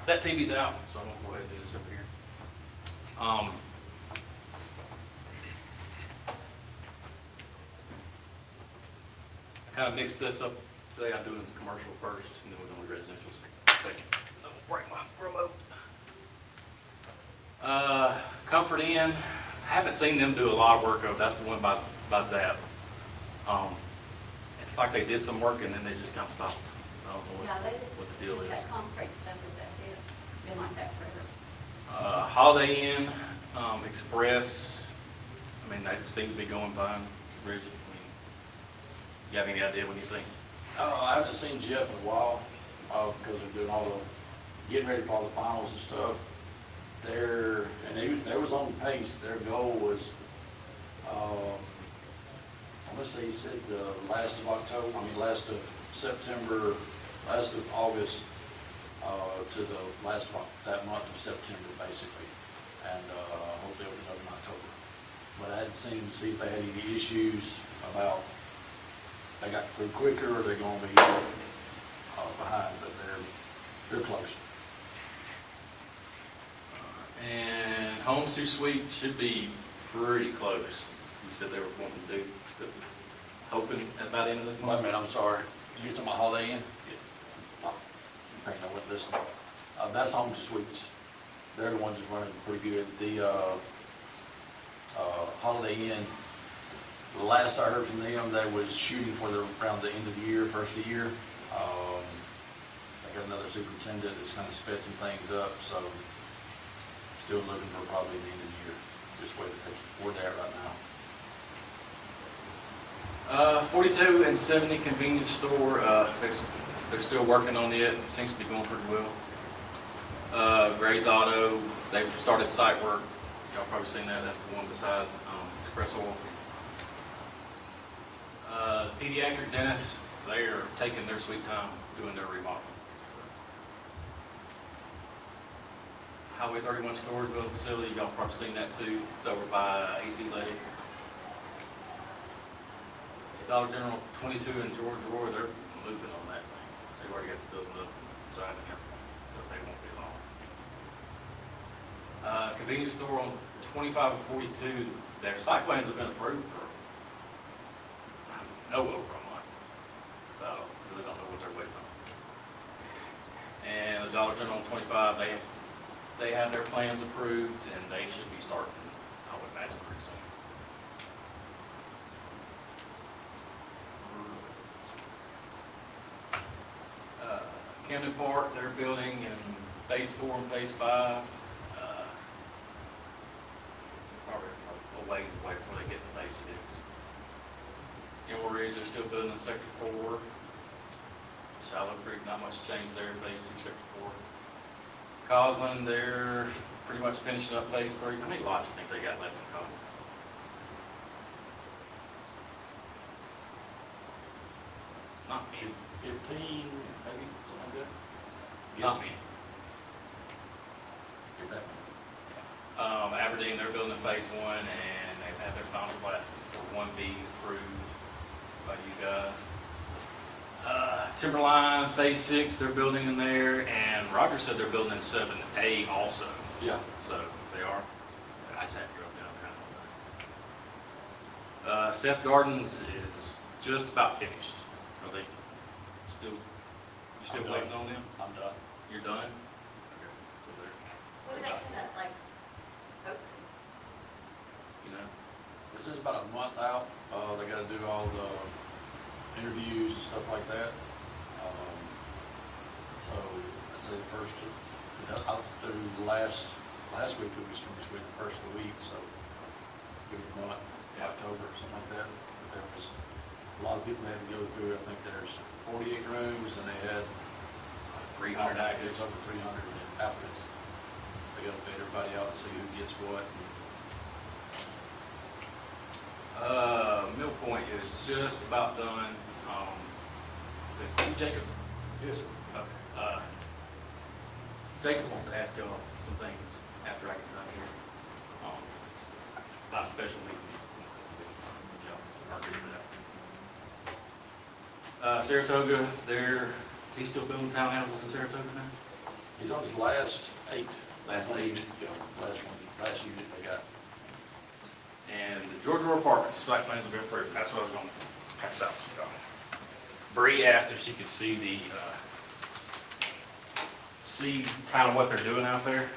that TV's out, so I'm gonna go ahead and do this over here. I kind of mixed this up today. I'm doing the commercial first, and then we're doing the residential second. I'm gonna break my remote. Comfort Inn. I haven't seen them do a lot of work over. That's the one by Zap. It's like they did some work and then they just kind of stopped. I don't know what the deal is. Just that concrete stuff, is that's it? It's been like that forever. Holiday Inn, Express. I mean, they seem to be going fine. Bridget, I mean, you have any idea what you think? I haven't seen Jeff in a while, because they're doing all the, getting ready for all the finals and stuff. They was on pace. Their goal was, let's say he said last of September, last of August, to the last of that month of September, basically. And hopefully it'll be done in October. But I hadn't seen to see if they had any issues about they got through quicker or they're going to be behind, but they're close. And Homes 2 Suite should be pretty close. You said they were wanting to do, hoping at about the end of this Wait a month. minute, I'm sorry. You talking about Holiday Inn? Yes. Oh, apparently I wasn't listening. That's Home to Suites. They're the ones that's running pretty good. The Holiday Inn, the last I heard from them, they was shooting for around the end of the year, first of the year. They got another superintendent that's kind of sped some things up, so still looking for probably the end of the year. Just where they're at right now. 42 and 70 convenience store, they're still working on it. Seems to be going pretty well. Gray's Auto, they've started site work. Y'all probably seen that. That's the one beside Express Oil. Pediatric dentists, they are taking their sweet time doing their remodeling. So. Highway 31 storage building facility, y'all probably seen that too. It's over by AC Lake. Dollar General 22 and George Roy, they're moving on that thing. They've already got the building up inside and everything, so they won't be long. Convenience store on 25 and 42, their site plans have been approved for no over a month. So I really don't know what they're waiting on. And the Dollar General on 25, they have their plans approved and they should be starting, I would imagine, pretty soon. Camden Park, they're building in phase 4 and phase 5. Probably a ways away before they get to phase 6. Emerald Ridge, they're still building in sector 4. Shallow Creek, not much change there, phase 2, sector 4. Cosland, they're pretty much finishing up phase 3. How many lots do you think they got left in Cosland? Not many. 15, maybe, something like that. Not many. If that many. Aberdeen, they're building in phase 1 and they've had their final plat for 1B approved by you guys. Timberline, phase 6, they're building in there, and Roger said they're building in 7A also. Yeah. So they are. I just had to drop down kind of. Seth Gardens is just about finished. Are they still? You still I'm waiting done. on them? I'm done. You're done? Okay. So they're, What do they end up like? you know. This is about a month out. They got to do all the interviews and stuff like that. So I'd say the first of, I was through last week we was finished with the first of the week, so good month, October or something like that. But there was a lot of people had to go through. I think there's 48 rooms and they had 300 applicants, over 300 applicants. They got to bid everybody out and see who gets what. Mill Point is just about done. Is it Jacob? Yes, sir. Okay. Jacob wants to ask y'all some things after I get done here. About a special meeting. Y'all are good for that. Saratoga, is he still building townhouses in Saratoga now? He's on his last 8. Last 8. Yeah, last unit they got. And the Georgia Apartments, site plans have been approved, that's what I was gonna pass out to y'all. Bree asked if she could see kind of what they're doing out there.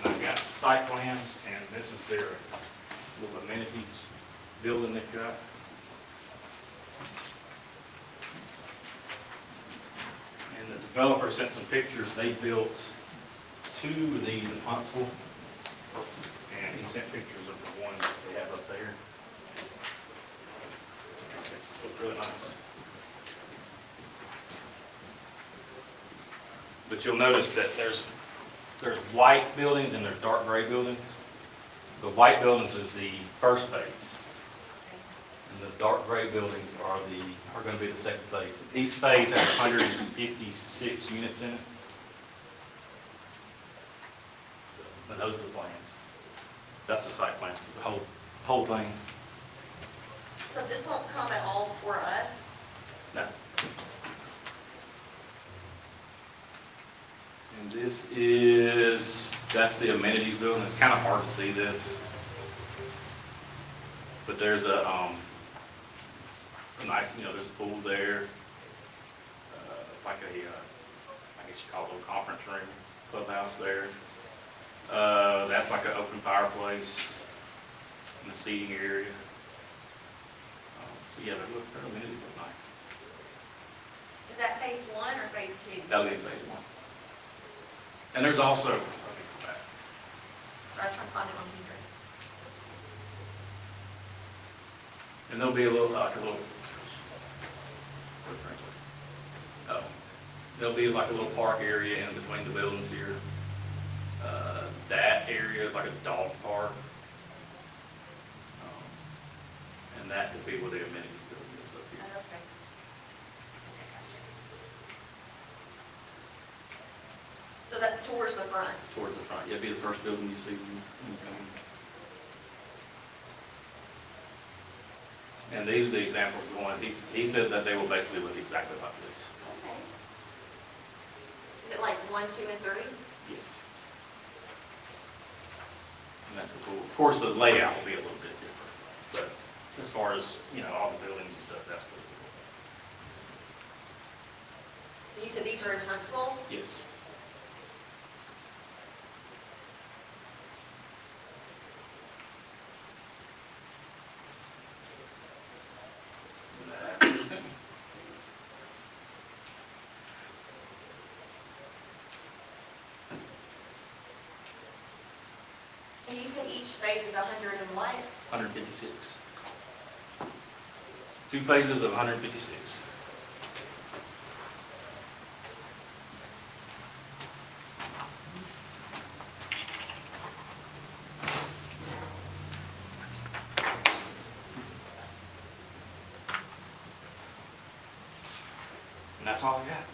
And I've got site plans, and this is their little amenities building they've got. And the developer sent some pictures, they built 2 of these in Huntsville. And he sent pictures of the ones that they have up there. Look really nice. But you'll notice that there's white buildings and there's dark gray buildings. The white buildings is the first phase. And the dark gray buildings are going to be the second phase. Each phase has 156 units in it. And those are the plans. That's the site plan for the whole thing. So this won't come at all before us? No. And that's the amenities building. It's kind of hard to see this. But there's a nice, there's a pool there. Like I guess you call it a little conference room, clubhouse there. That's like an open fireplace in the seating area. So yeah, their amenities look nice. Is that phase 1 or phase 2? That'll be phase 1. And there's also, So I was trying to find it on here. and there'll be there'll be like a little park area in between the buildings here. That area is like a dog park. And that could be where the amenities building is up here. Oh, okay. So that towards the front? Towards the front. Yeah, it'll be the first building you see when you come in. And these are the examples of the one, he said that they will basically look exactly like this. Okay. Is it like 1, 2, and 3? Yes. And that's the pool. Of course, the layout will be a little bit different, but as far as, all the buildings and stuff, that's pretty cool. You said these are in Huntsville? Yes. That's it. And you said each phase is 100 and what? 156. 2 phases of 156. And that's all I got.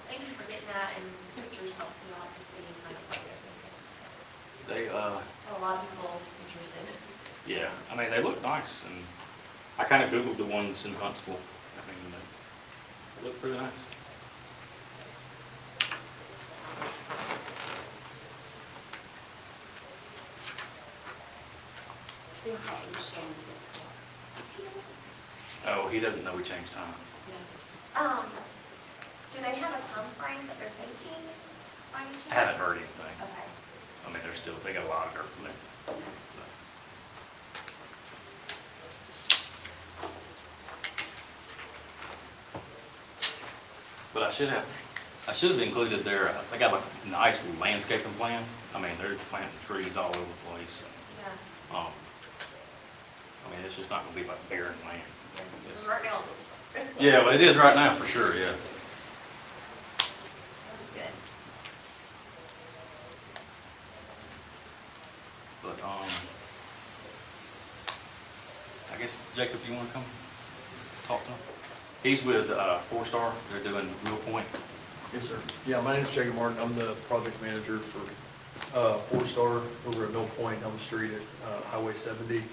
Thank you for getting that, and pictures help to not to see kind of what they're thinking. They, A lot of people interested. yeah, I mean, they look nice, and I kind of Googled the ones in Huntsville. I mean, they look pretty nice. Oh, he doesn't know we changed time. Do they have a time frame that they're thinking by any chance? I haven't heard anything. Okay. I mean, they got a lot of dirt from there. But I should have included their, they got like a nice landscaping plan. I mean, they're planting trees all over the place. Yeah. I mean, it's just not gonna be like barren land. It's- Right now, it looks like. Yeah, well, it is right now for sure, yeah. That's good. But, I guess, Jacob, you wanna come talk to him? He's with, 4-Star, they're doing Real Point. Yes, sir. Yeah, my name's Jacob Martin. I'm the project manager for 4-Star over at Mill Point on the street at Highway 70.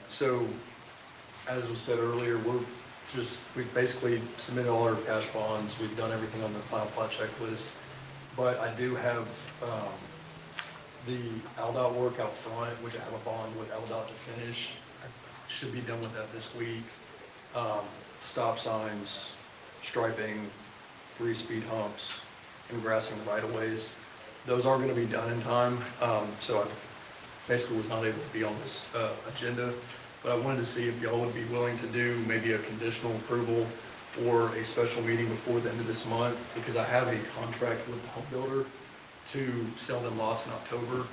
So, as was said earlier, we're just, we basically submitted all our cash bonds, we've done everything on the final plat checklist. But I do have, the LDOT work out front, which I have a bond with LDOT to finish. I should be done with that this week. Stop signs, striping, 3-speed humps, and grassing the right of ways. Those are gonna be done in time, so I basically was not able to be on this, agenda. But I wanted to see if y'all would be willing to do maybe a conditional approval or a special meeting before the end of this month, because I have a contract with the home builder to sell them lots in October.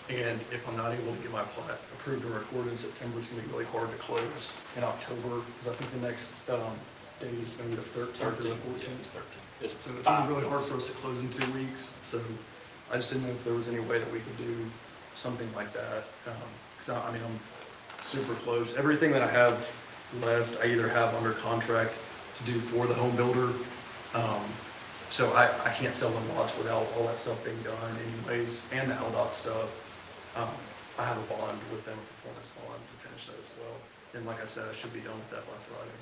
And if I'm not able to get my plat approved and recorded in September, it's gonna be really hard to close in October, because I think the next, date is gonna be the 13th or the 14th. It's So it's gonna be really hard for us to close in 2 weeks, so I just didn't know if there was any way that we could do something like that. Because I mean, I'm super close. Everything that I have left, I either have under contract to do for the home builder. So I can't sell them lots without all that stuff being done anyways, and the LDOT stuff. I have a bond with them, a performance bond to finish that as well. And like I said, I should be done with that by Friday.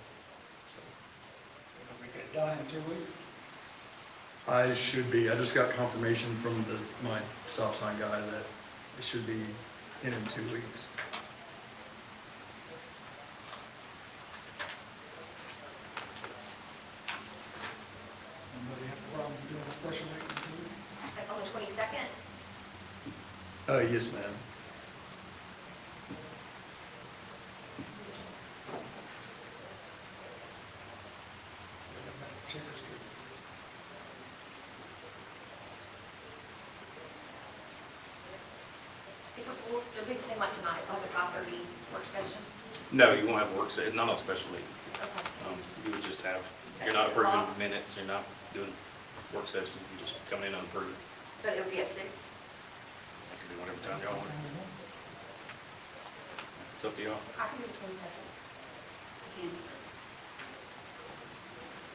So We get done in 2 weeks. I should be. I just got confirmation from my stop sign guy that it should be in 2 weeks. Anybody have a problem doing a special meeting in 2 weeks? Like on the 22nd? Yes, ma'am. Checkers good. If it will, it'll be the same like tonight, we'll have a 5:30 work session. No, you won't have a work session, not on a special meeting. Okay. You would just have, you're not approving minutes, you're not doing work sessions, you're just coming in unapproved. But it'll be at 6. That can be whatever time y'all want. It's up to y'all. I can do the 22nd. Can.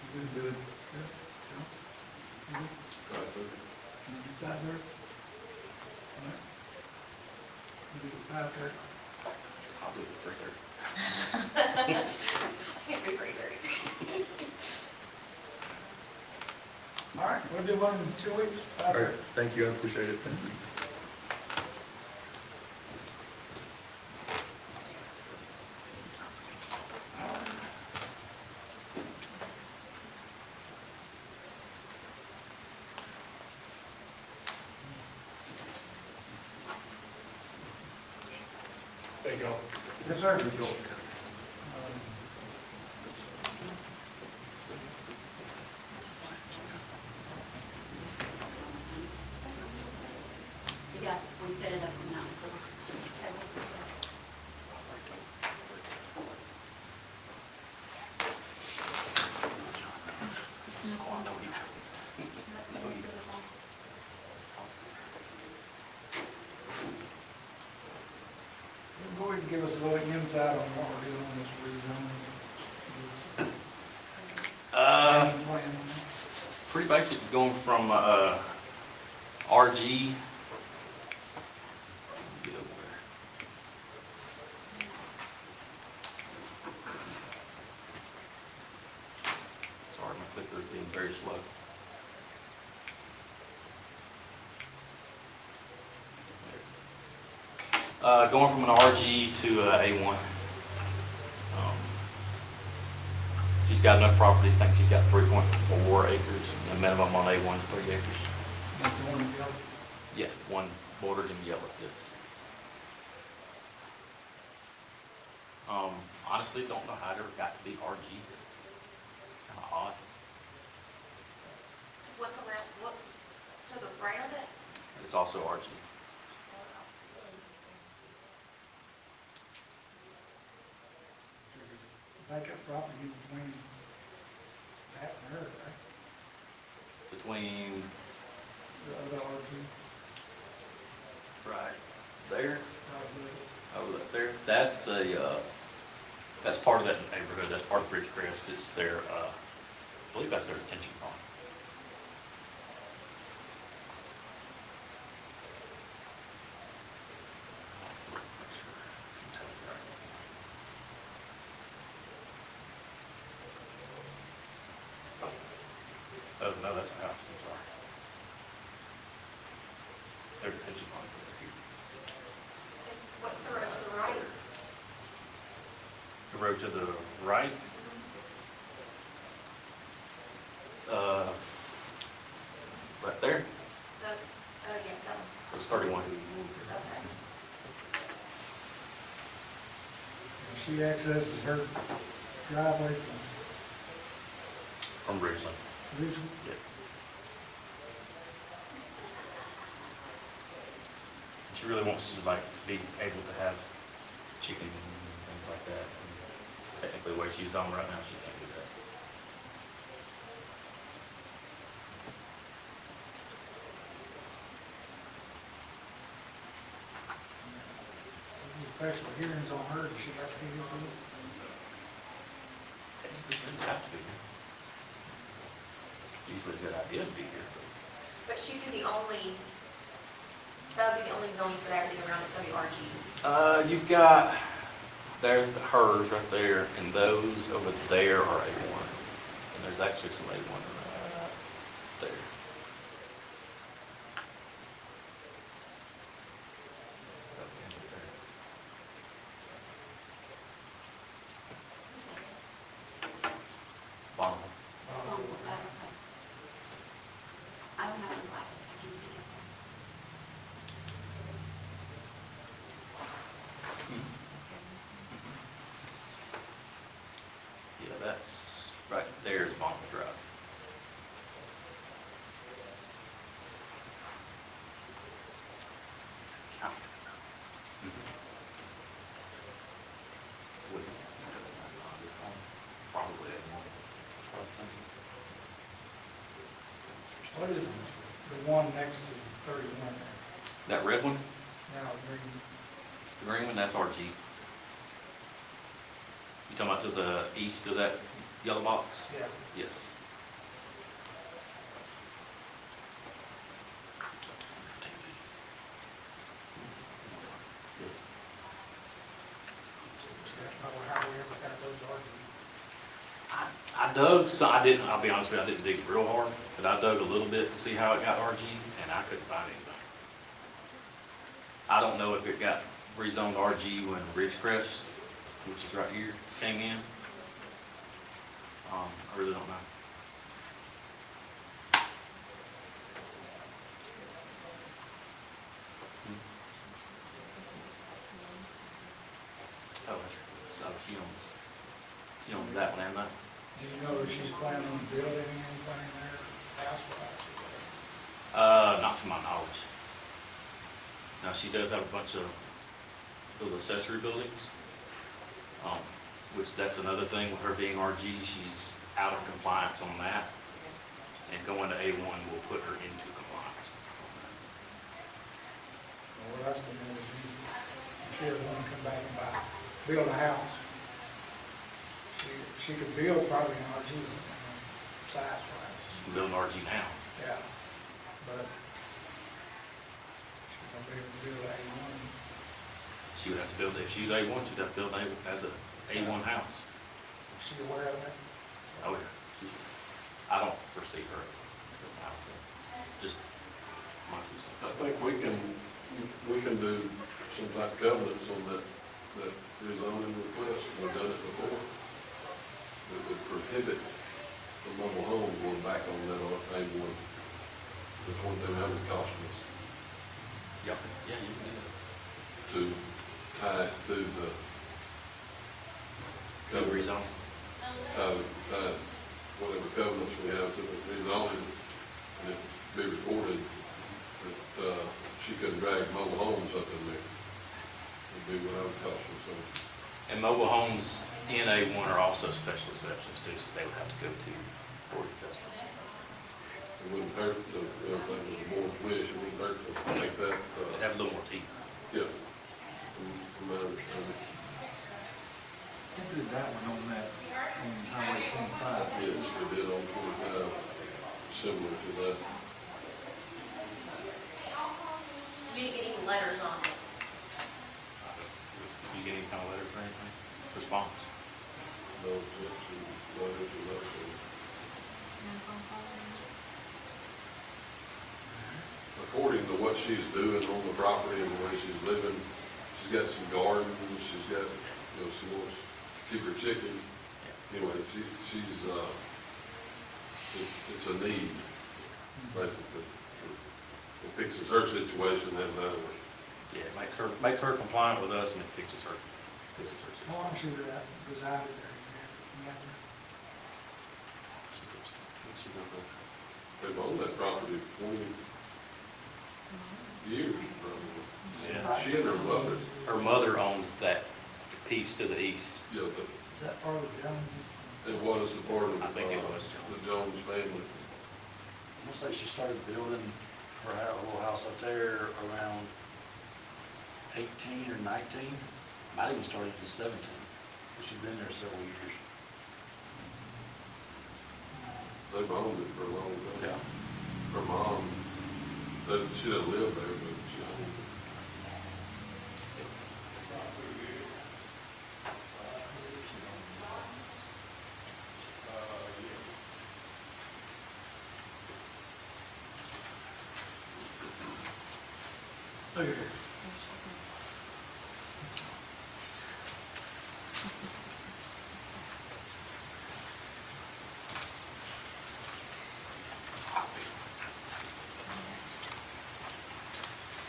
You can do it. Good. Joe? You do 5:30? All right. You do 5:30? I'll do it at 3:30. I can't do 3:30. All right, we'll do one in 2 weeks. All right, thank you. I appreciate it. Thank you. Thank y'all. Yes, sir. Yeah, we set it up now. Go ahead and give us a little insight on what we're doing on this rezoning. Plan on Pretty basic, going from, RG. Get over there. Sorry, my clicker is being very slow. Going from an RG to A1. She's got enough property, I think she's got 3.4 acres, and the minimum on A1 is 3 acres. that. That's the one in yellow. Yes, the one bordered in yellow, yes. Honestly, don't know how it ever got to be RG. Kind of odd. What's around, what's to the right of it? It's also RG. Vacant property between that and her, right? Between The other RG. right there, Right over there, that's that's part of that neighborhood, that's part of Ridgecrest, it's their, I believe that's their detention pond. Oh, no, that's a house, I'm sorry. Their detention ponds over here. What's the road to the right? The road to the right, right there, The, yeah, that one. it's 31. Okay. And she accesses her driveway From Ridgeland. from Ridgeland. Yeah. She really wants to like to be able to have chicken and things like that. And technically, the way she's on right now, she can't do that. This is special hearings on her, does she have to be here for this? Technically, she doesn't have to be here. Usually a good idea to be here, but But she'd be the only, that would be the only zoning for that, everything around it's gonna be RG. you've got, there's the hers right there, and those over there are A1. And there's actually some A1 there. Bottom. I don't have any glasses, I can see it. Yeah, that's, right there's Bonneville Drive. Probably at one. That's what I was thinking. What is the one next to 31 there? That red one, Now, green, the green one, that's RG. You talking about to the east of that yellow box? yeah. Yes. Probably how we ever got those arguments. I dug, so I didn't, I'll be honest with you, I didn't dig real hard, but I dug a little bit to see how it got RG, and I couldn't find anything. I don't know if it got rezoned RG when Ridgecrest, which is right here, came in. I really don't know. Oh, so she owns that one and that. Do you know if she's planning on building anything there, house-wise? Not to my knowledge. Now, she does have a bunch of little accessory buildings, which that's another thing with her being RG, she's out of compliance on that. And going to A1 will put her into compliance. Well, that's what it is. She would want to come back and build a house. She could build probably an RG, size-wise. She's building RG now. Yeah, but she's gonna be able to build A1. She would have to build, if she's A1, she'd have to build as a A1 house. Is she aware of that? Oh, yeah. I don't foresee her building a house. Just my 2 cents. I think we can do some type of covenants on that rezoning request. We've done it before. That would prohibit the mobile home going back on that A1. That's one thing that would caution us Yeah, yeah, you can do that. to tie it to the Cover covenant, rezone. tie whatever covenants we have to the rezoning, and it be recorded that, she couldn't drag mobile homes up in there. Would be what I would caution, so. And mobile homes in A1 are also special exceptions too, so they would have to go to Board of Adjustment. It wouldn't hurt to, if that was the board's wish, it wouldn't hurt to make that, They have a little more teeth. yeah, from my understanding. Who did that one on that, on Highway 25? Yes, we did on 25, similar to that. You didn't get any letters on it. Did you get any kind of letters or anything? Response? No objection, letters or nothing. According to what she's doing on the property and the way she's living, she's got some gardens, she's got, you know, she wants to keep her chickens. Anyway, it's a need, basically. It fixes her situation, that matter. Yeah, it makes her compliant with us and it fixes her How situation. long she resided there? They've owned that property 20 years, probably. Yeah. She and her mother, Her mother owns that piece to the east. yeah, Is that part of the Jones? it was a part of, I think it was the Jones family. Looks like she started building her little house up there around 18 or 19. Might even started in 17. But she's been there several years. They've owned it for a long time. Yeah. Her mom, she doesn't live there, but she owned it. Look here.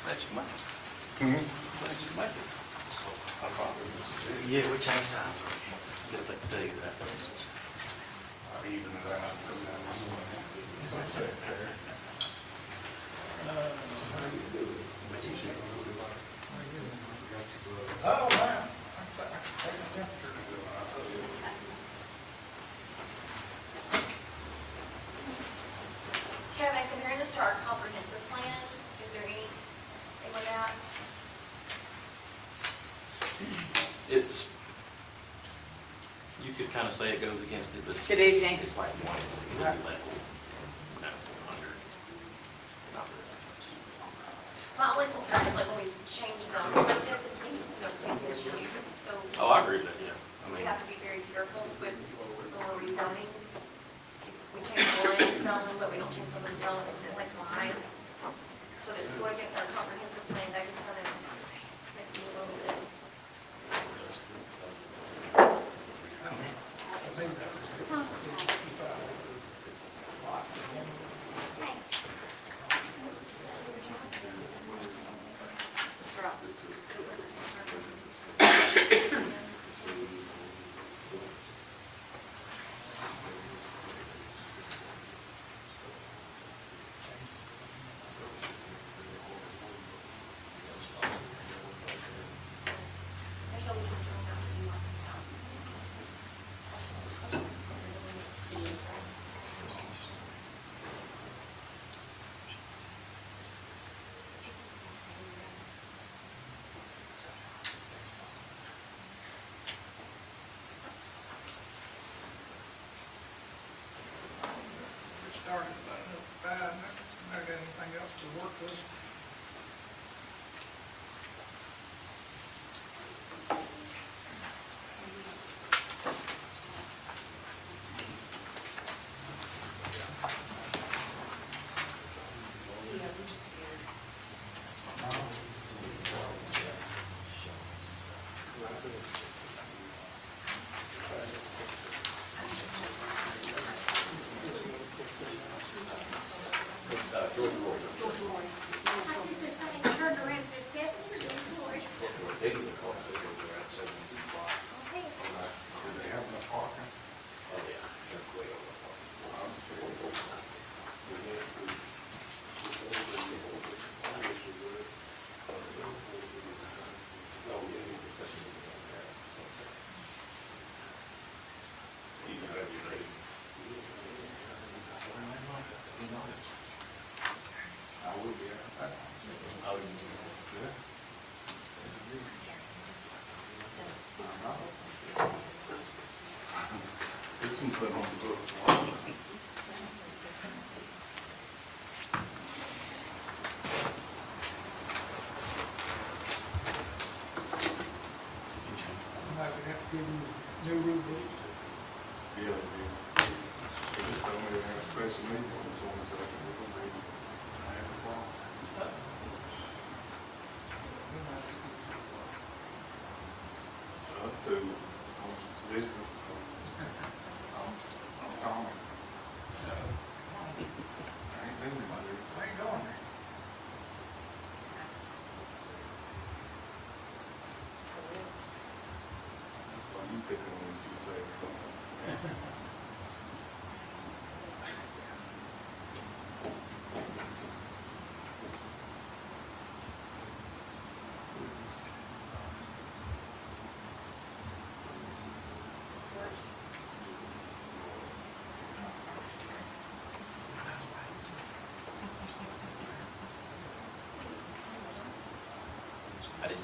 Glad you made it. Glad you made it. So, I probably was sick. Yeah, we changed times. Get back to tell you that. I even it out, come down this way. It's like that there. How do you do it? Got your glove. Oh, wow. I can take a temperature. Kevin, comparing this to our comprehensive plan, is there anything with that? It's, you could kind of say it goes against it, but Good evening. it's like one level, not 100. Not really that much. My only concern is like when we change zones like this, we can use no previous use, so. Oh, I agree with that, yeah. I We mean, have to be very careful with when we're rezoning. We change one zone, but we don't change something else, and it's like mine. So this is going against our comprehensive plan, that just kind of makes me a little bit. I think that was That's right. There's only one drill down to do like this house. We started about another 5 minutes. I got anything else to work with? Do they have enough parking? I will be out. This one put on the books. Somebody would have to give you new rule book. Yeah, they just told me they have special meeting on the 22nd. We'll be there before. Up to business. I'm calling. I ain't been there. I ain't going there. Well, you pick on me if you say it. I didn't.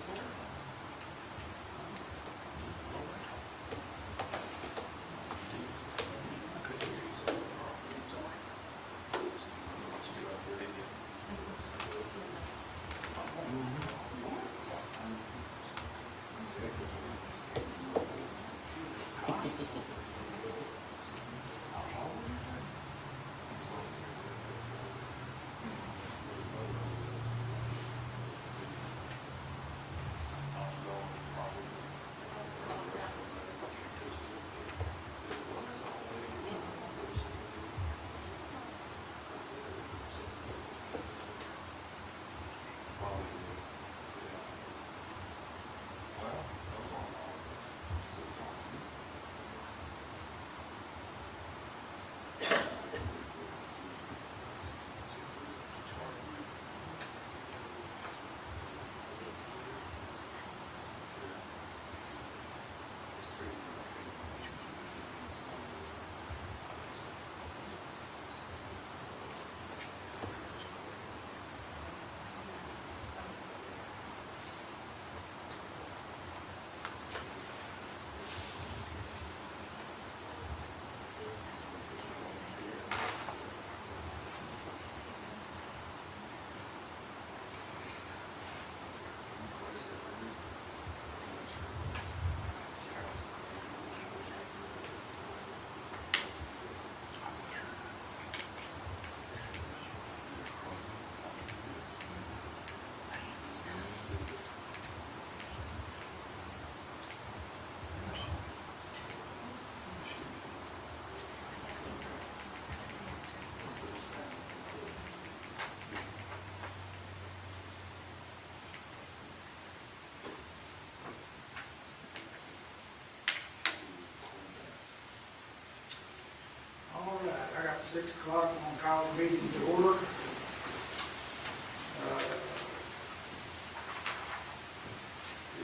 All right, I got 6 o'clock, I'm gonna call the meeting to order.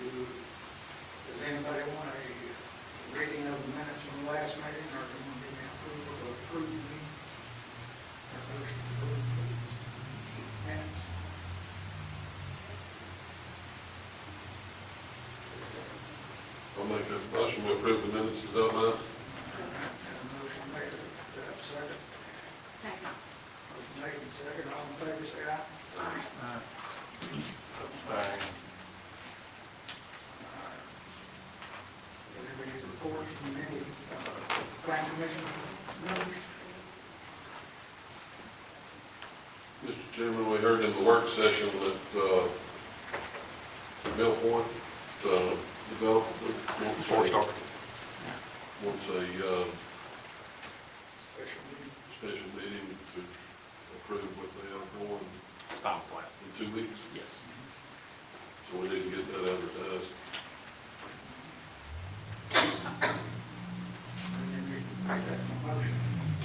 Does anybody want a reading of the minutes from the last meeting, or do you want to give me approval of approving the motion to approve the minutes? I'll make that motion to approve the minutes as outlined. Got a motion made, do I have a second? Second. Motion made and second, all in favor, say aye. Aye. Anything to report from any plan commission members? Mr. Chairman, we heard in the work session that, Mill Point, development, wants a, Special meeting. special meeting to approve what they have going Final plat. in 2 weeks. Yes. So we need to get that advertised. And then we make that motion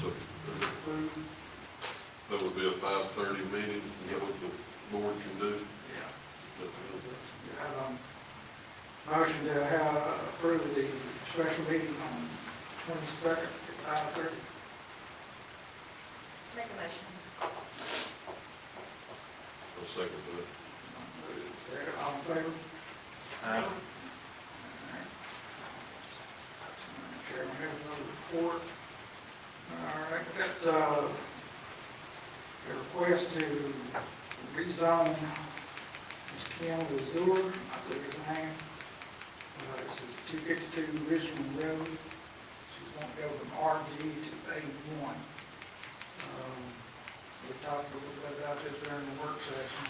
So to approve. that would be a 5:30 meeting, is that what the board can do? Yeah. But, You have a motion to have, approve the special meeting on 22nd at 5:30. Make a motion. I'll second that. Second, all in favor? Aye. Chairman has no report. All right, we got, a request to rezone Ms. Kim Lazur, I believe his name. This is 252 Richmond Road. She's going to go from RG to A1. We talked a little bit about this during the work session.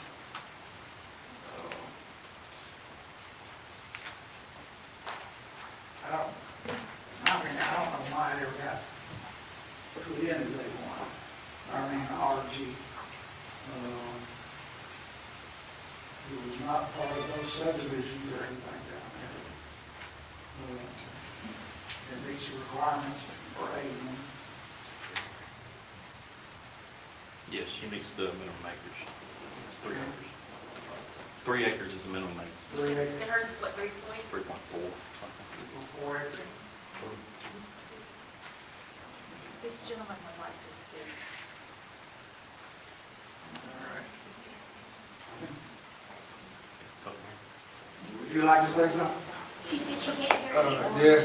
I don't know why it ever got put in as A1, RG. It was not part of those subdivisions or anything down there. It meets the requirements for A1. Yes, she meets the minimum acreage. It's 3 acres. 3 acres is the minimum acre. 3 acres, And hers is what, 3 point? 3.4, something. 4 acres. This gentleman would like to speak. Would you like to say something? She said she can't hear you. Yes.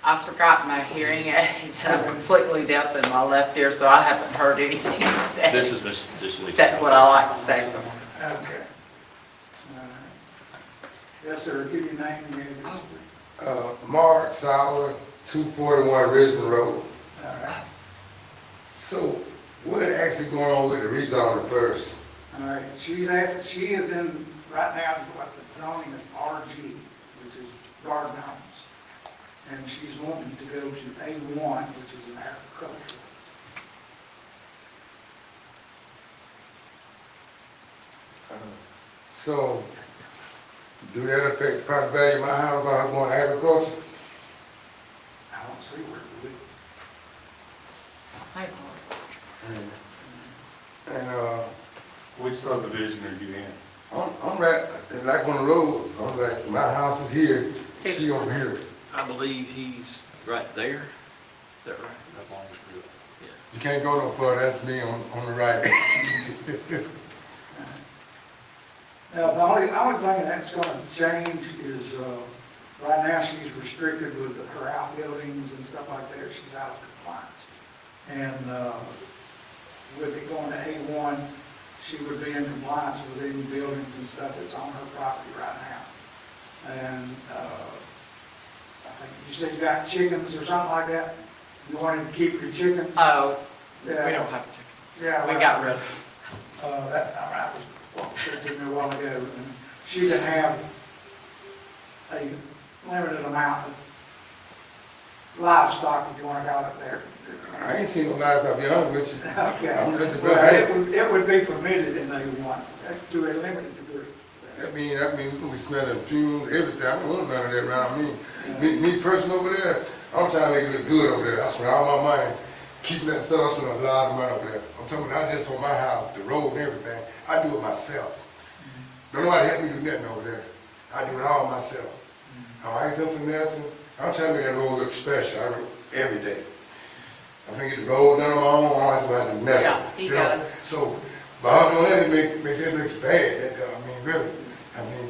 I forgot my hearing aid. I'm completely deaf in my left ear, so I haven't heard anything you said. This is Miss Lee. Except what I like to say, so. Okay. All right. Yes, sir, give your name and your address. Mark Sauer, 241 Risen Road. All right. So what actually going on with the rezoning first? All right, she is in, right now, what the zoning is RG, which is garden homes. And she's wanting to go to A1, which is an agricultural. So do that affect property value of my house by going agriculture? I don't see where it would. And Which subdivision are you in? I'm right, like on the road, I'm like, my house is here, she over here. I believe he's right there. Is that right? Up on the street. You can't go no further, that's me on the right. Now, the only thing that's gonna change is, right now, she's restricted with her outbuildings and stuff like that, she's out of compliance. And, with it going to A1, she would be in compliance with any buildings and stuff that's on her property right now. And, I think you said you got chickens or something like that? You wanted to keep your chickens? Oh, we Yeah. don't have chickens. Yeah. We well, got rid of that was what was said to me a while ago. And she can have a limited amount of livestock, if you want to call it there. I ain't seen no lives, I'll be honest with you. Okay. I'm just a Well, it would be permitted in A1. That's to a limited degree. That mean, we gonna be smelling fumes, everything, I don't want none of that around me. Me personally over there, I'm trying to make it look good over there, I spend all my money, keeping that stuff, I spend a lot of money over there. I'm talking about not just for my house, the road and everything, I do it myself. Don't nobody help me do nothing over there, I do it all myself. I ain't something nothing, I'm trying to make that road look special, I do it every day. I'm gonna get the road done on my own, I don't have to do nothing. Yeah, he you know? does. So, But I don't know that makes it look bad, really.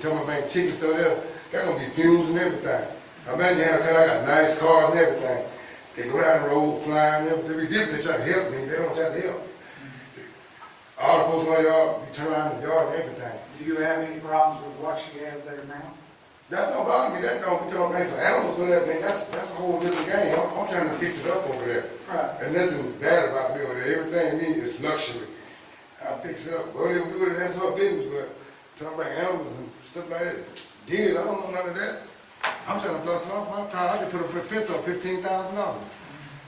Talking about chicken stuff there, that's gonna be fumes and everything. I imagine you have, cause I got nice cars and everything. They go down the road flying, they be different, they try to help me, they don't try to help. All the folks in my yard, you turn around the yard and everything. do you have any problems with what she has there now? That don't bother me, that don't, we talking about some animals and everything, that's a whole different game. I'm trying to fix it up over there. Right. There's nothing bad about me over there, everything me is luxury. I fix it up, whatever we do it, that's our business, but talking about animals and stuff like that, deer, I don't know none of that. I'm trying to bust off my pride, I just put a fence on $15,000.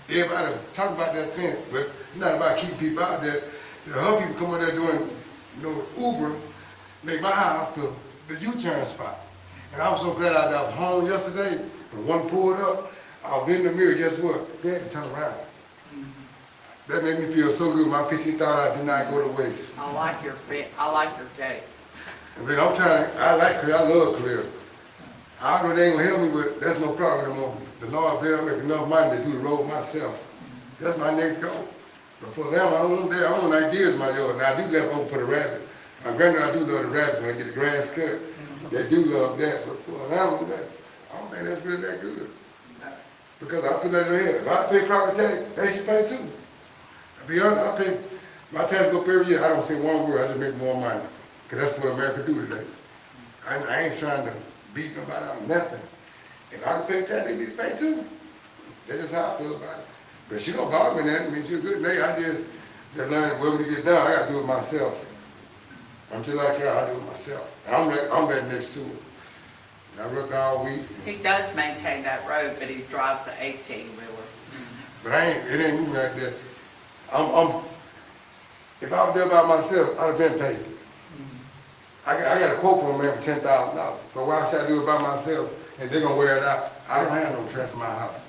Everybody talk about that fence, but it's not about keeping people out there. There are other people come over there doing, Uber, make my house to the U-turn spot. And I was so glad I was home yesterday, and one pulled up, I was in the mirror, guess what? They had to turn around. That made me feel so good, my $15,000 did not go to waste. I like your cake. And then I'm trying to, I like Calera, I love Calera. I know they ain't gonna help me, but that's no problem no more. The Lord will make enough money to do the road myself. That's my next goal. But for them, I don't want that, I want ideas in my yard. Now I do left over for the rabbit. My granddad, I do love the rabbit when I get the grass cut. They do love that, but for an animal, I don't think that's really that good. Because I feel like if I pay property tax, they should pay too. To be honest, I pay, my tax go up every year, I don't say one word, I just make more money. Because that's what America do today. I ain't trying to beat nobody out of nothing. If I can pay tax, they need to pay too. That's just how I feel about it. But she don't bother me that, I mean, she's a good lady, I just learned, well, when you get done, I gotta do it myself. I'm just like y'all, I do it myself. And I'm right next to her. And I work all week. He does maintain that road, but he drives an 18-wheeler. But it ain't moving like that. If I was there by myself, I'd have been paid. I got a quote from a man for $10,000. But why should I do it by myself and they're gonna wear it out? I don't have no traffic in my house.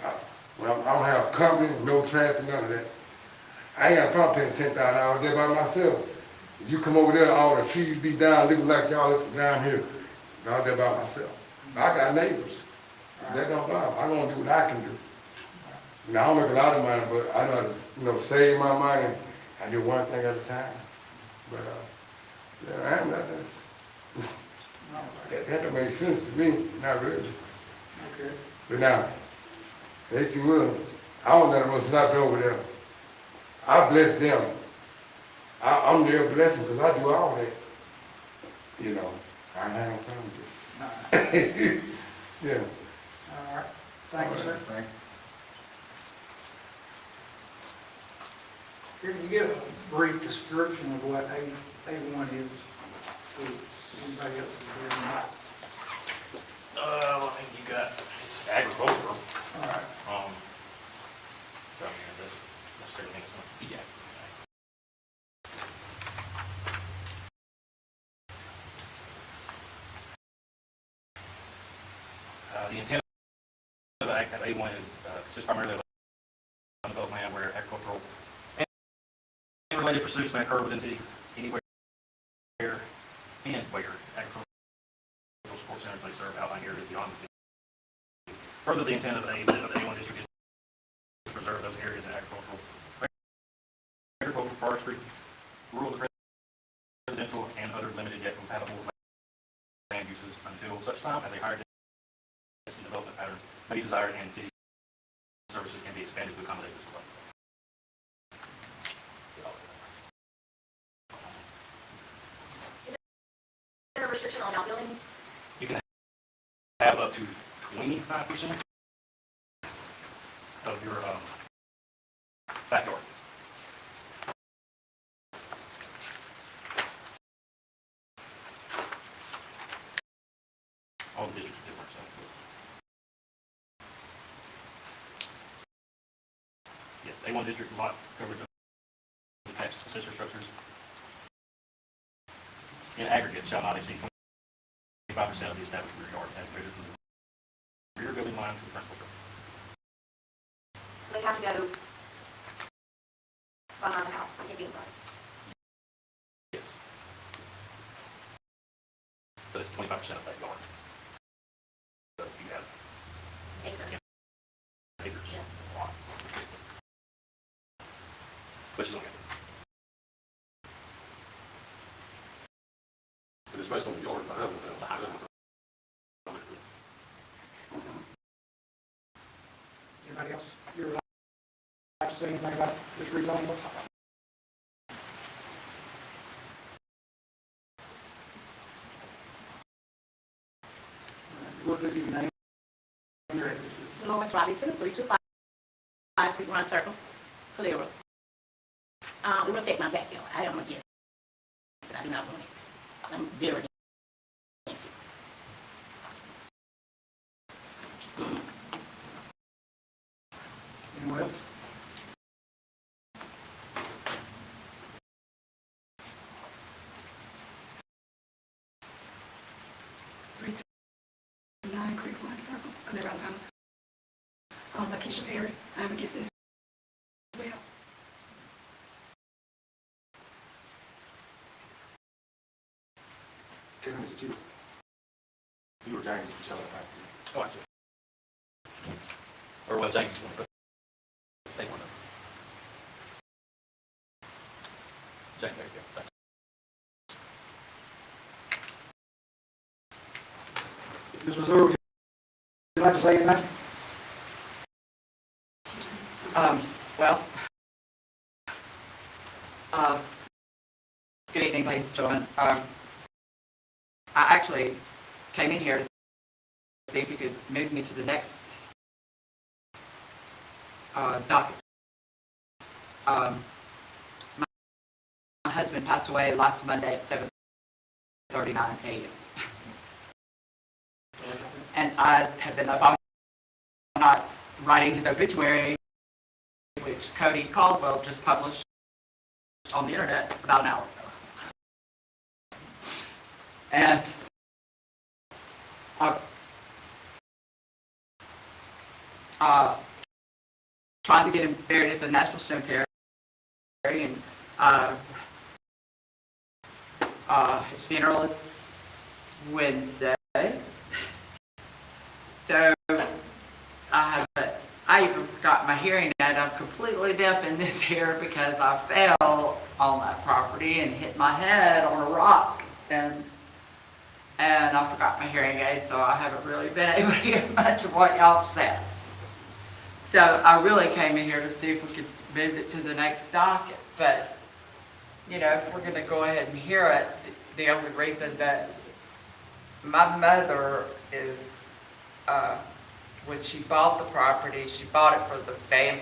I don't have a company, no traffic, none of that. I ain't got a problem paying $10,000 out there by myself. If you come over there, all the trees be down, looking like y'all down here. Out there by myself. I got neighbors. That don't bother me. I'm gonna do what I can do. Now, I don't make a lot of money, but I know how to, save my money. I do one thing at a time. But, yeah, I'm not, that don't make sense to me, not really. Okay. But now, 18 wheeler, I don't know what's not been over there. I bless them. I'm their blessing because I do all that. You know, I ain't had no problem with it. Yeah. All right, thank you, sir. Thank Can you give a brief description of what A1 is for anybody else that's here tonight? I think you got, it's agricultural. All right. I mean, that's everything it's going to be. The intent of the Act of A1 is consists primarily of undeveloped land where agricultural and related pursuits may occur within the city anywhere and where agricultural sports centers may serve outlying areas beyond the city. Further, the intent of the A1 district is to preserve those areas in agricultural, forestry, rural, residential, and other limited yet compatible land uses until such time as a higher density development pattern may be desired and city services can be expanded to accommodate this development. Is there a restriction on outbuildings? You can have up to 25% of your backyard. All the districts are different, so. Yes, A1 district lot coverage of attached accessory structures in aggregate shall not exceed 25% of the established rear yard as measured from the rear building line to the principal structure. So they have to go behind the house, they can't be in front. Yes. But it's 25% of that yard. So if you have Acres. acres, Yeah. a lot. But you don't get it. And it's based on the yard behind the house. Anybody else here would like to say anything about this rezoning? What did you name? Lawrence Robinson, 325 Creek Run Circle, Calera. It will affect my backyard. I am against it. I do not want it. I'm very against it. Anyone else? Creek Run Circle, Calera, Alabama. Lakeisha Perry, I'm against this as well. Kevin, is it you? You or James, you sell it back to you. Oh, actually. Or what James is going to put. They want to. James, there you go. Thanks. Ms. Missouri, would you like to say anything? Well, good evening, ladies and gentlemen. I actually came in here to see if you could move me to the next docket. My husband passed away last Monday at 7:39 a.m. And I have been up all night writing his obituary, which Cody Caldwell just published on the internet about an hour ago. And trying to get him buried at the National Cemetery, and his funeral is Wednesday. So I even forgot my hearing aid. I'm completely deaf in this ear because I fell on that property and hit my head on a rock, and I forgot my hearing aid, so I haven't really been able to hear much of what y'all said. So I really came in here to see if we could move it to the next docket, but, you know, if we're gonna go ahead and hear it, the only reason that my mother is, when she bought the property, she bought it for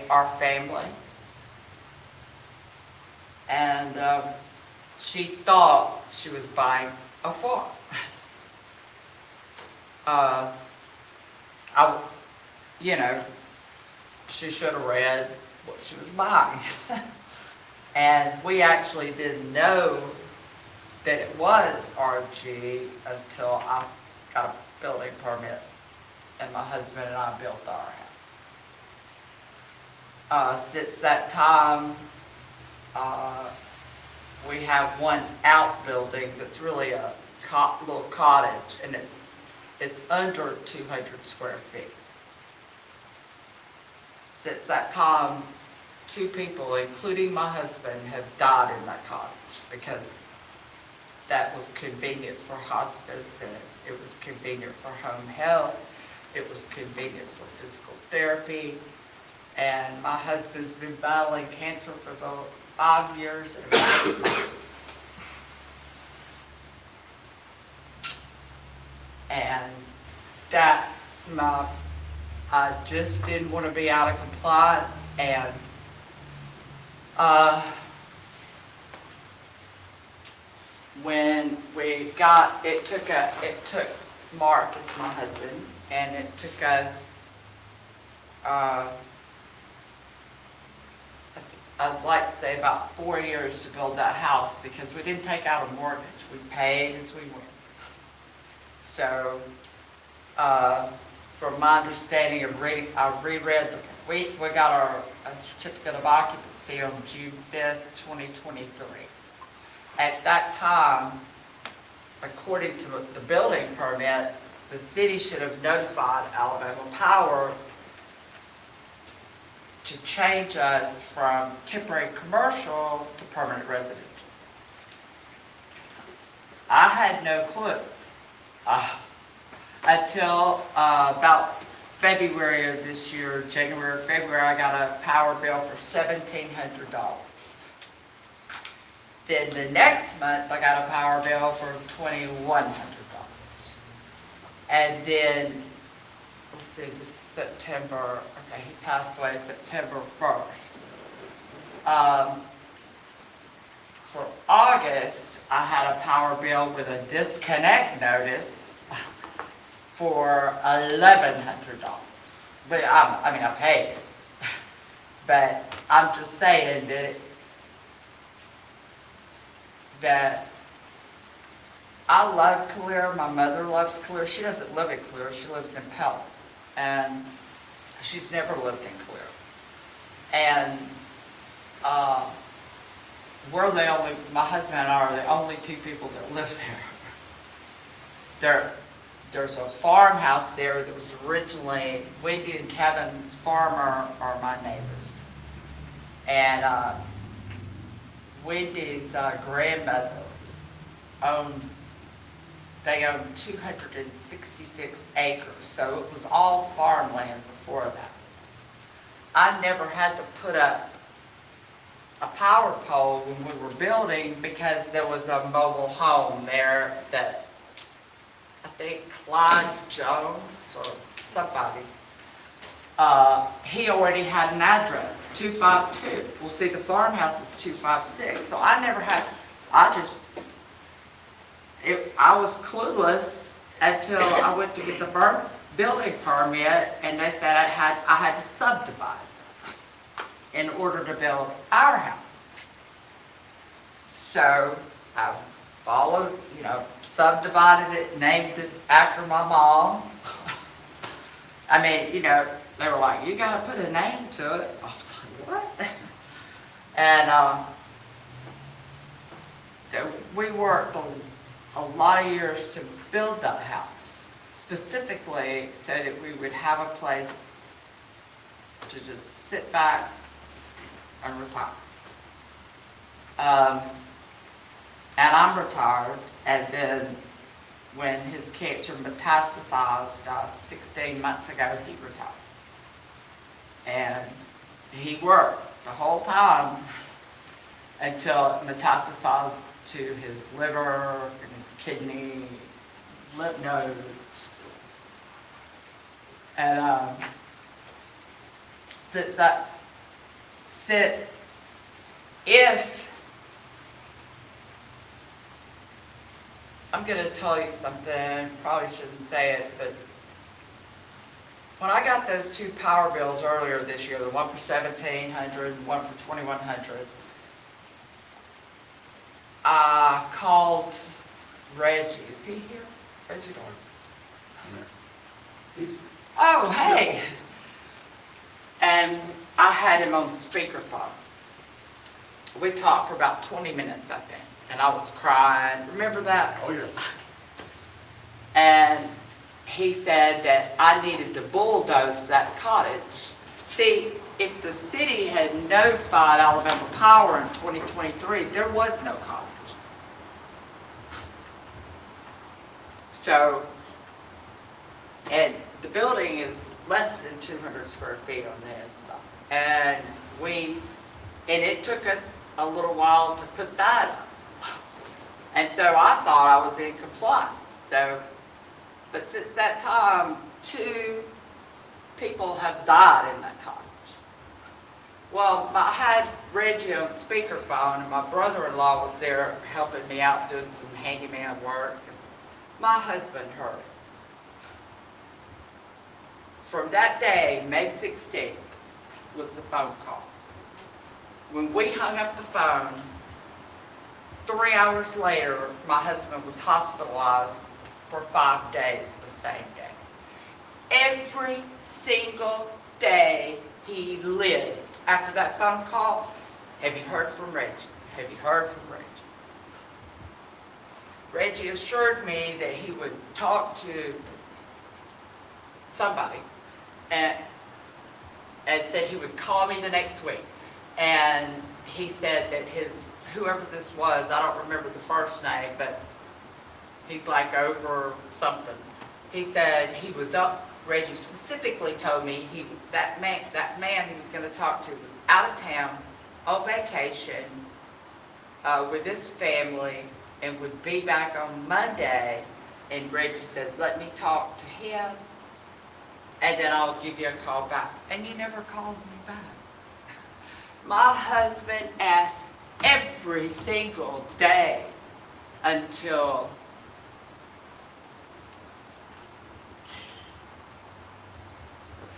our family. And she thought she was buying a farm. You know, she should have read what she was buying. And we actually didn't know that it was RG until I got a building permit and my husband and I built our house. Since that time, we have one outbuilding that's really a little cottage, and it's under 200 square feet. Since that time, 2 people, including my husband, have died in that cottage because that was convenient for hospice, and it was convenient for home health. It was convenient for physical therapy. And my husband's been battling cancer for the 5 years and 6 months. And that, I just didn't want to be out of compliance, and when we got, it took Mark, as my husband, and it took us, I'd like to say about 4 years to build that house, because we didn't take out a mortgage. We paid as we went. So, from my understanding of reading, I reread we got our certificate of occupancy on June 5th, 2023. At that time, according to the building permit, the city should have notified Alabama Power to change us from temporary commercial to permanent residential. I had no clue until about February of this year, January, February, I got a power bill for $1,700. Then the next month, I got a power bill for $2,100. And then, let's see, this is September, okay, he passed away September 1st. For August, I had a power bill with a disconnect notice for $1,100. But I mean, I paid it. But I'm just saying that I love Calera. My mother loves Calera. She doesn't live in Calera. She lives in Pelham. And she's never lived in Calera. And my husband and I are the only 2 people that live there. There's a farmhouse there that was originally, Wendy and Kevin Farmer are my neighbors. And Wendy's grandmother owned 266 acres, so it was all farmland before that. I never had to put up a power pole when we were building because there was a mobile home there that I think Clyde Jones or somebody he already had an address, 252. Well, see, the farmhouse is 256, so I never had, I was clueless until I went to get the building permit, and they said I had to subdivide in order to build our house. So I followed, subdivided it, named it after my mom. I mean, they were like, you gotta put a name to it. I was like, what? And so we worked a lot of years to build that house, specifically so that we would have a place to just sit back and retire. And I'm retired, and then when his cancer metastasized 16 months ago, he retired. And he worked the whole time until it metastasized to his liver and his kidney, lymph nodes. And if I'm going to tell you something, probably shouldn't say it, but when I got those two power bills earlier this year, the one for $1,700 and one for $2,100, I called Reggie. Is he here? Reggie Dorn. Oh, hey! And I had him on speakerphone. We talked for about 20 minutes, I think. And I was crying. Remember that? Oh, yeah. And he said that I needed to bulldoze that cottage. See, if the city had notified Alabama Power in 2023, there was no cottage. So, and the building is less than 200 square feet on the inside. And it took us a little while to put that up. And so I thought I was in compliance. But since that time, 2 people have died in that cottage. Well, I had Reggie on speakerphone, and my brother-in-law was there helping me out doing some handyman work. My husband heard it. From that day, May 16th, was the phone call. When we hung up the phone, 3 hours later, my husband was hospitalized for 5 days the same day. Every single day he lived. After that phone call, have you heard from Reggie? Have you heard from Reggie? Reggie assured me that he would talk to somebody and said he would call me the next week. And he said that whoever this was, I don't remember the first name, but he's like over something. He said he was up, Reggie specifically told me that man he was going to talk to was out of town on vacation with his family and would be back on Monday. And Reggie said, let me talk to him and then I'll give you a call back. And you never called me back. My husband asked every single day until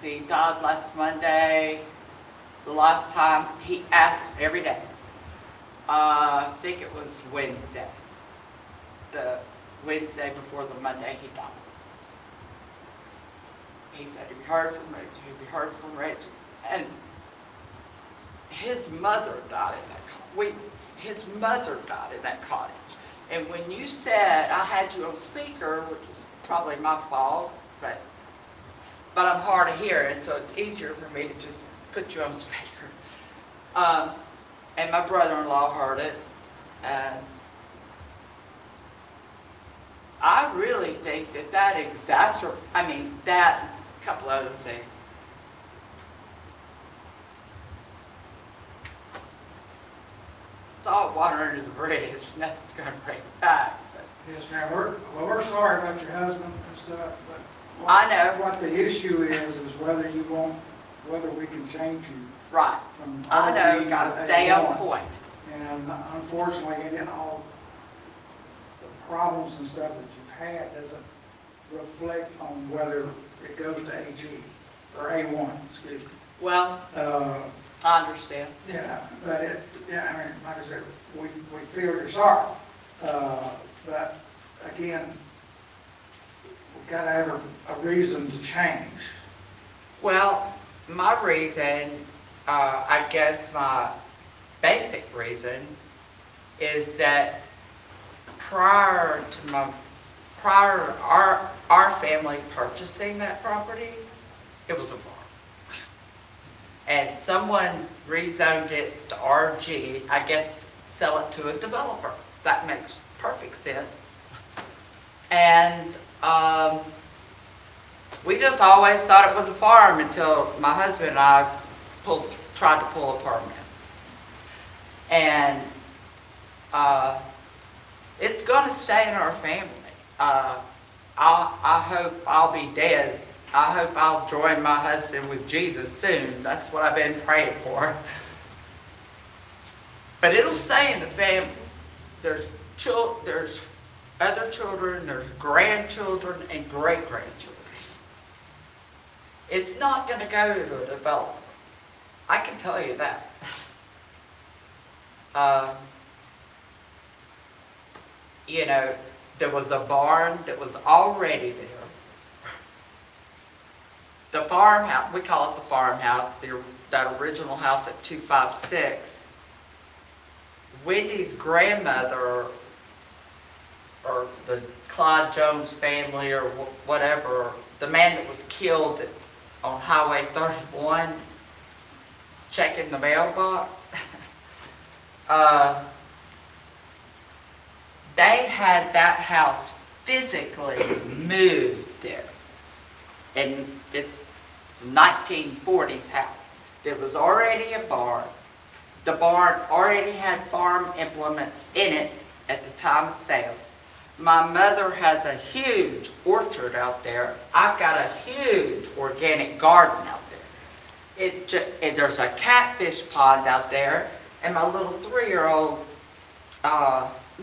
he died last Monday. The last time he asked every day. I think it was Wednesday. The Wednesday before the Monday he died. He said, have you heard from Reggie? Have you heard from Reggie? And his mother died in that cottage. His mother died in that cottage. And when you said I had you on speaker, which was probably my fault, but I'm hard of hearing, so it's easier for me to just put you on speaker. And my brother-in-law heard it. And I really think that that's a couple other things. It's all water under the bridge. Nothing's going to bring it back. But. Yes, ma'am, we're sorry about your husband and stuff, but I know. What the issue is whether you want, whether we can change you Right. from. I know, RD gotta to stay on A1. point. And unfortunately, it all, the problems and stuff that you've had doesn't reflect on whether it goes to AG or A1, excuse me. Well, I understand. Yeah, but yeah, I mean, like I said, we feel your sorrow. But again, we've got to have a reason to change. Well, my reason, I guess my basic reason is that prior to our family purchasing that property, it was a farm. And someone rezoned it to RG, I guess sell it to a developer. That makes perfect sense. And we just always thought it was a farm until my husband and I tried to pull a permit. And it's gonna stay in our family. I hope I'll be dead. I hope I'll join my husband with Jesus soon. That's what I've been praying for. But it'll stay in the family. There's other children, there's grandchildren, and great-grandchildren. It's not gonna go to a developer. I can tell you that. You know, there was a barn that was already there. The farmhouse, we call it the farmhouse, that original house at 256. Wendy's grandmother, or the Clyde Jones family, or whatever, the man that was killed on Highway 31, checking the mailbox, they had that house physically moved there. And it's a 1940s house. There was already a barn. The barn already had farm implements in it at the time of sale. My mother has a huge orchard out there. I've got a huge organic garden out there. And there's a catfish pond out there, and my little 3-year-old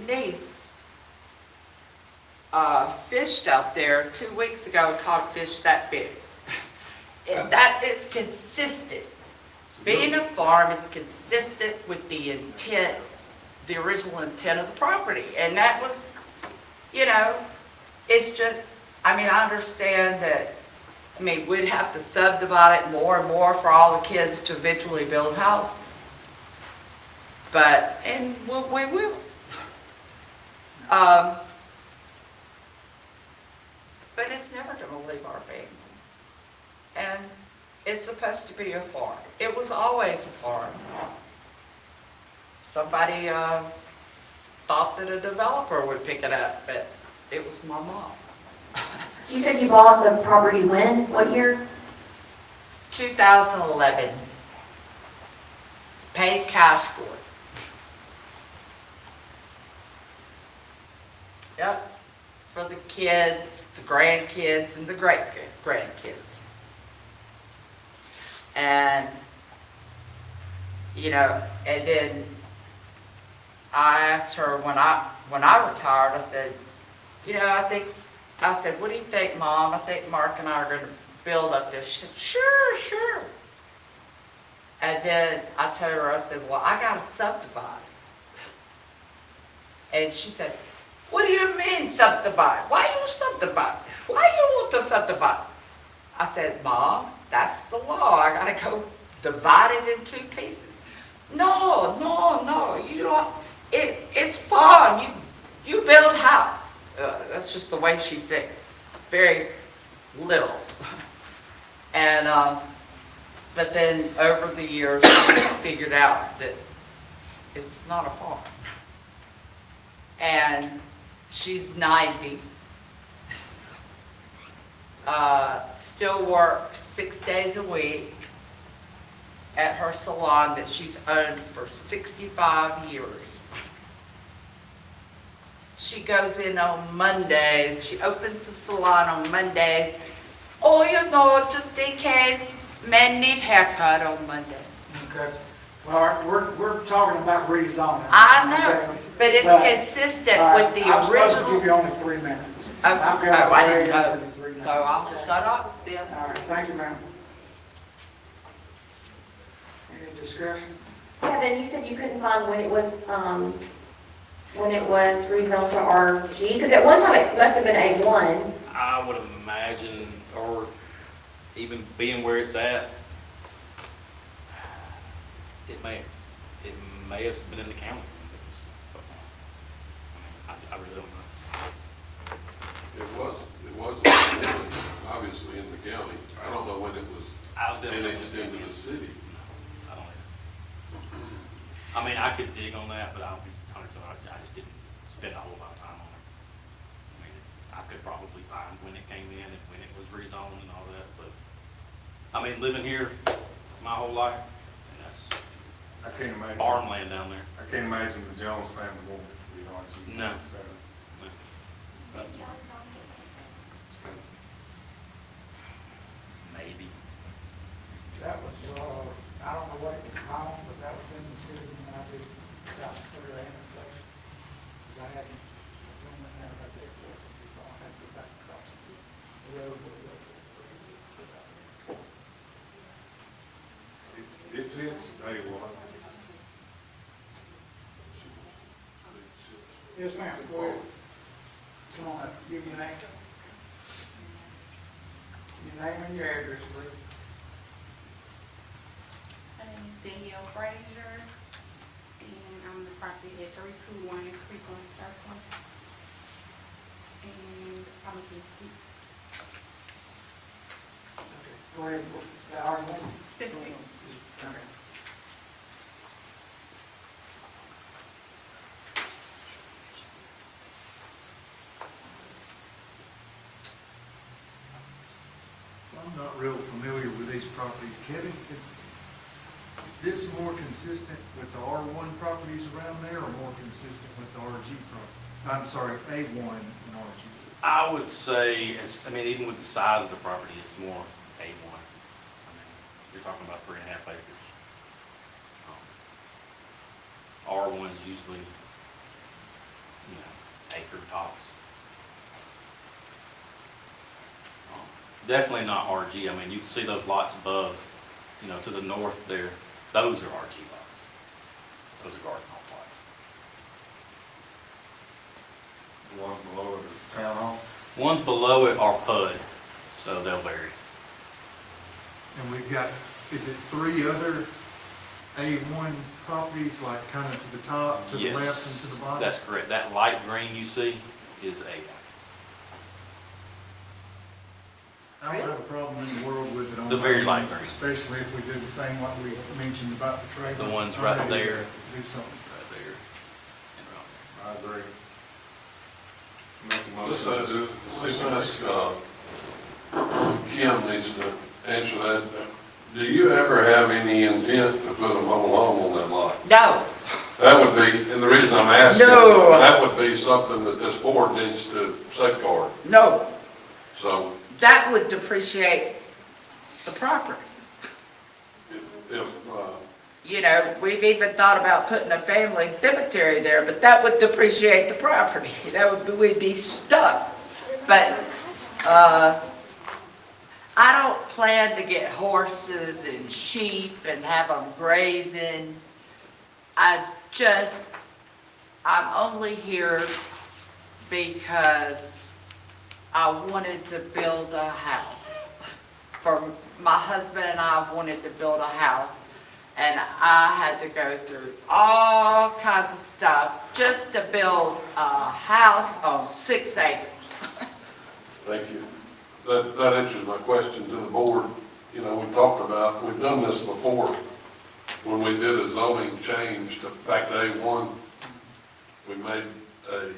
niece fished out there 2 weeks ago, caught a fish that big. And that is consistent. Being a farm is consistent with the intent, the original intent of the property. And that was, you know, it's just, I mean, I understand that, I mean, we'd have to subdivide it more and more for all the kids to eventually build houses. But, and we will. But it's never going to leave our family. And it's supposed to be a farm. It was always a farm. Somebody thought that a developer would pick it up, but it was my mom. You said you bought the property when? What year? 2011. Paid cash for it. Yep. For the kids, the grandkids, and the great-grandkids. And, you know, and then I asked her when I retired, I said, you know, I said, what do you think, Mom? I think Mark and I are going to build up this. She said, sure. And then I told her, I said, well, I got to subdivide. And she said, what do you mean subdivide? Why you subdivide? Why you want to subdivide? I said, Mom, that's the law. I got to go divide it in 2 pieces. No, you don't. It's fun. You build a house. That's just the way she thinks. Very little. And, but then over the years, I figured out that it's not a farm. And she's 90. Still works 6 days a week at her salon that she's owned for 65 years. She goes in on Mondays. She opens the salon on Mondays Oh, you know, just in case, men need haircut on Monday. Okay. All right, we're talking about rezoning. I know, but it's But, consistent all right, with the I'm supposed to give original. you only 3 minutes. Oh, I've got I way didn't know. over the 3 minutes. So I'll shut up then. All right, thank you, ma'am. Any discussion? Kevin, you said you couldn't find when it was rezoned to RG, because at one time it must have been A1. I would imagine, or even being where it's at, it may have been in the county. I really don't know. It was obviously in the county. I don't know when it was annexed into the city. I don't know. I mean, I could dig on that, but I'll be honest, I just didn't spend a whole lot of time on it. I mean, I could probably find when it came in and when it was rezoned and all that, but, I mean, living here my whole life, and that's I can't imagine. farmland down there. I can't imagine the Jones family won't be on it. No. Maybe. That was, I don't know what it was on, but that was in the city when I did South Dakota annexation. Because I had one in there right there, I had to go back across the road. It fits A1. Yes, ma'am, go ahead. Come on up, give me your name. Your name and your address, please. My name is Danielle Frazier, and I'm the property at 321 Creekland Circle. And I'm against it. Okay, go ahead, is that all you want? That's it. Okay. I'm not real familiar with these properties. Kevin, is this more consistent with the R1 properties around there or more consistent with the RG property? I'm sorry, A1 and RG. I would say, even with the size of the property, it's more A1. I mean, you're talking about 3.5 acres. R1's usually, acre tops. Definitely not RG. I mean, you can see those lots above, to the north there. Those are RG lots. Those are garden home lots. The ones below it are town hall. Ones below it are PUD, so they'll vary. And we've got, is it 3 other A1 properties, like kind of to the top, to the left, and to the bottom? That's correct. That light green you see is A1. I don't have a problem in the world with it on The very my light end, green. especially if we do the thing like we mentioned about the trailer. The ones I'm right ready to there. Do something. Right there and right there. I agree. Make a Let's motion to ask, Kim needs to answer that. Do you ever have any intent to put a mobile home on that lot? No, That would be, and the reason I'm asking, No. that would be something that this board needs to safeguard. no, So that would depreciate the property. if, We've even thought about putting a family cemetery there, but that would depreciate the property. We'd be stuck. But, I don't plan to get horses and sheep and have them grazing. I'm only here because I wanted to build a house. My husband and I wanted to build a house, and I had to go through all kinds of stuff just to build a house on 6 acres. thank you. That answers my question to the board. We talked about, we've done this before. When we did a zoning change back to A1, we made a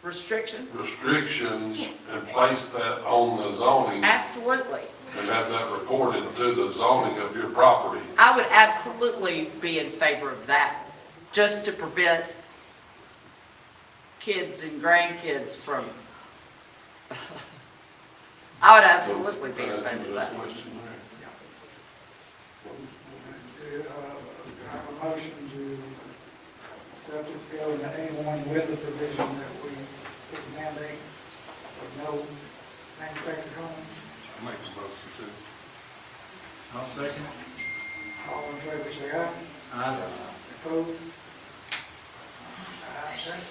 Restriction? restriction Yes. and placed that on the zoning Absolutely. and have that recorded to the zoning of your property. I would absolutely be in favor of that, just to prevent kids and grandkids from I would absolutely be in Answer favor of that that. question there. I have a motion to accept it, go to anyone with the provision that we put the mandate of no manufactured homes. Make the motion too. I'll second it. All in favor, say aye. Aye. Opposed? Ayes have it.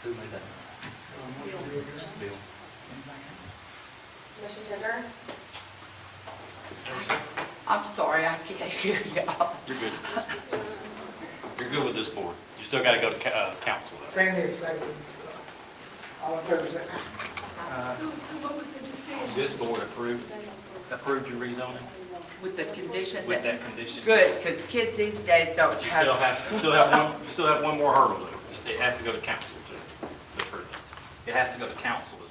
Who made that? Bill. Motion to adjourn? I'm sorry, I can't hear y'all. You're good. You're good with this board. You still gotta go to council though. Sandy is second. All in favor, say aye. So what was the decision? This board approved your rezoning With the condition with that, that condition. good, because kids these days don't But you have. still have one more hurdle though. It has to go to council to approve it. It has to go to council to